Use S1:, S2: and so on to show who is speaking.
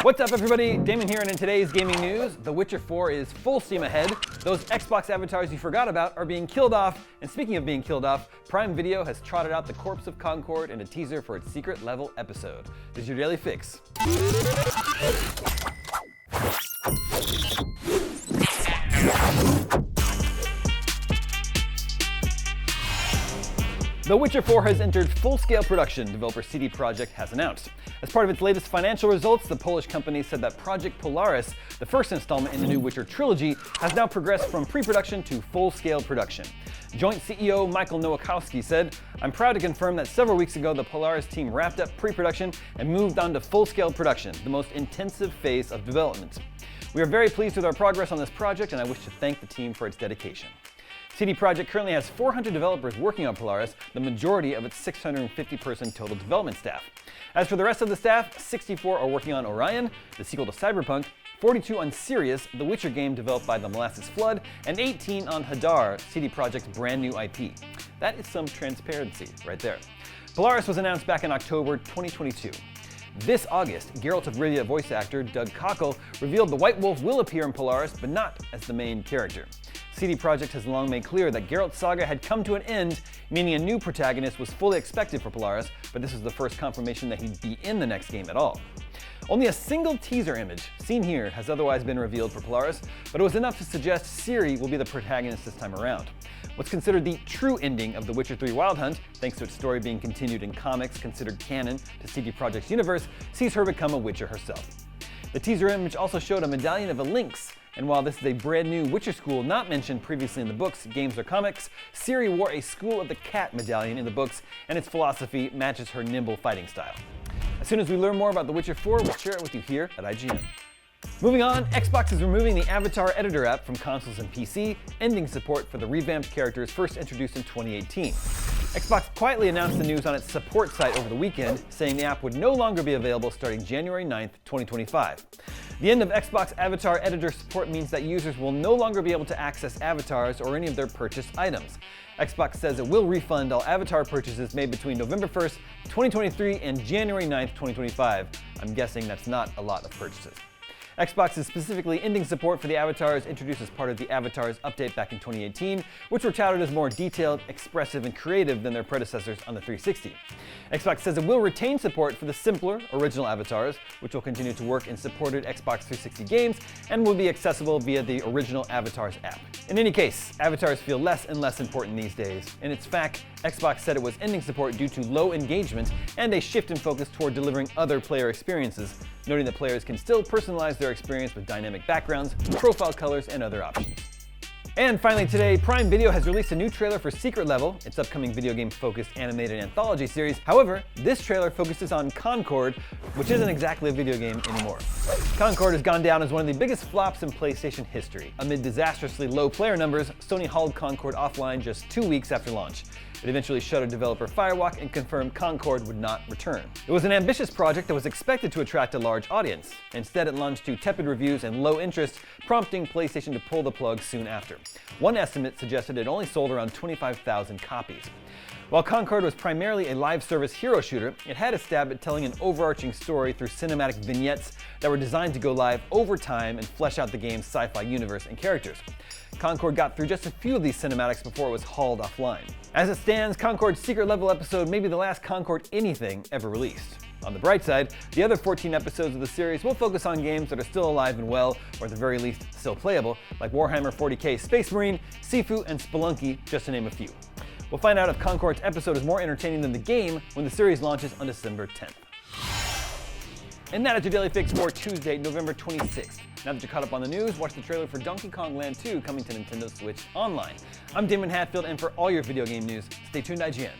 S1: What's up, everybody? Damon here, and in today's gaming news, The Witcher 4 is full steam ahead. Those Xbox avatars you forgot about are being killed off, and speaking of being killed off, Prime Video has trotted out the corpse of Concord in a teaser for its secret level episode. This is your daily fix. The Witcher 4 has entered full-scale production, developer CD Projekt has announced. As part of its latest financial results, the Polish company said that Project Polaris, the first installment in the new Witcher trilogy, has now progressed from pre-production to full-scale production. Joint CEO Michael Nowakowski said, "I'm proud to confirm that several weeks ago the Polaris team wrapped up pre-production and moved on to full-scale production, the most intensive phase of development. We are very pleased with our progress on this project, and I wish to thank the team for its dedication." CD Projekt currently has 400 developers working on Polaris, the majority of its 650-person total development staff. As for the rest of the staff, 64 are working on Orion, the sequel to Cyberpunk, 42 on Sirius, the Witcher game developed by the Molasses Flood, and 18 on Hadar, CD Projekt's brand new IP. That is some transparency right there. Polaris was announced back in October 2022. This August, Geralt of Rivia voice actor Doug Cockle revealed the White Wolf will appear in Polaris, but not as the main character. CD Projekt has long made clear that Geralt's saga had come to an end, meaning a new protagonist was fully expected for Polaris, but this was the first confirmation that he'd be in the next game at all. Only a single teaser image, seen here, has otherwise been revealed for Polaris, but it was enough to suggest Ciri will be the protagonist this time around. What's considered the true ending of The Witcher 3 Wild Hunt, thanks to its story being continued in comics considered canon to CD Projekt's universe, sees her become a Witcher herself. The teaser image also showed a medallion of a lynx, and while this is a brand new Witcher school not mentioned previously in the books, games, or comics, Ciri wore a School of the Cat medallion in the books, and its philosophy matches her nimble fighting style. As soon as we learn more about The Witcher 4, we'll share it with you here at IGN. Moving on, Xbox is removing the Avatar Editor app from consoles and PC, ending support for the revamped characters first introduced in 2018. Xbox quietly announced the news on its support site over the weekend, saying the app would no longer be available starting January 9th, 2025. The end of Xbox Avatar Editor support means that users will no longer be able to access avatars or any of their purchased items. Xbox says it will refund all avatar purchases made between November 1st, 2023 and January 9th, 2025. I'm guessing that's not a lot of purchases. Xbox is specifically ending support for the avatars introduced as part of the Avatars update back in 2018, which were touted as more detailed, expressive, and creative than their predecessors on the 360. Xbox says it will retain support for the simpler, original avatars, which will continue to work in supported Xbox 360 games and will be accessible via the original Avatars app. In any case, avatars feel less and less important these days. In its fact, Xbox said it was ending support due to low engagement and a shift in focus toward delivering other player experiences, noting that players can still personalize their experience with dynamic backgrounds, profile colors, and other options. And finally today, Prime Video has released a new trailer for Secret Level, its upcoming video game-focused animated anthology series. However, this trailer focuses on Concord, which isn't exactly a video game anymore. Concord has gone down as one of the biggest flops in PlayStation history. Amid disastrously low player numbers, Sony hauled Concord offline just 2 weeks after launch. It eventually shuttered developer Firewalk and confirmed Concord would not return. It was an ambitious project that was expected to attract a large audience. Instead, it launched to tepid reviews and low interest, prompting PlayStation to pull the plug soon after. One estimate suggested it only sold around 25,000 copies. While Concord was primarily a live service hero shooter, it had a stab at telling an overarching story through cinematic vignettes that were designed to go live over time and flesh out the game's sci-fi universe and characters. Concord got through just a few of these cinematics before it was hauled offline. As it stands, Concord's Secret Level episode may be the last Concord anything ever released. On the bright side, the other 14 episodes of the series will focus on games that are still alive and well, or at the very least still playable, like Warhammer 40k Space Marine, Sifu, and Spelunky, just to name a few. We'll find out if Concord's episode is more entertaining than the game when the series launches on December 10th. And that is your Daily Fix for Tuesday, November 26th. Now that you're caught up on the news, watch the trailer for Donkey Kong Land 2 coming to Nintendo Switch Online. I'm Damon Hatfield, and for all your video game news, stay tuned to IGN.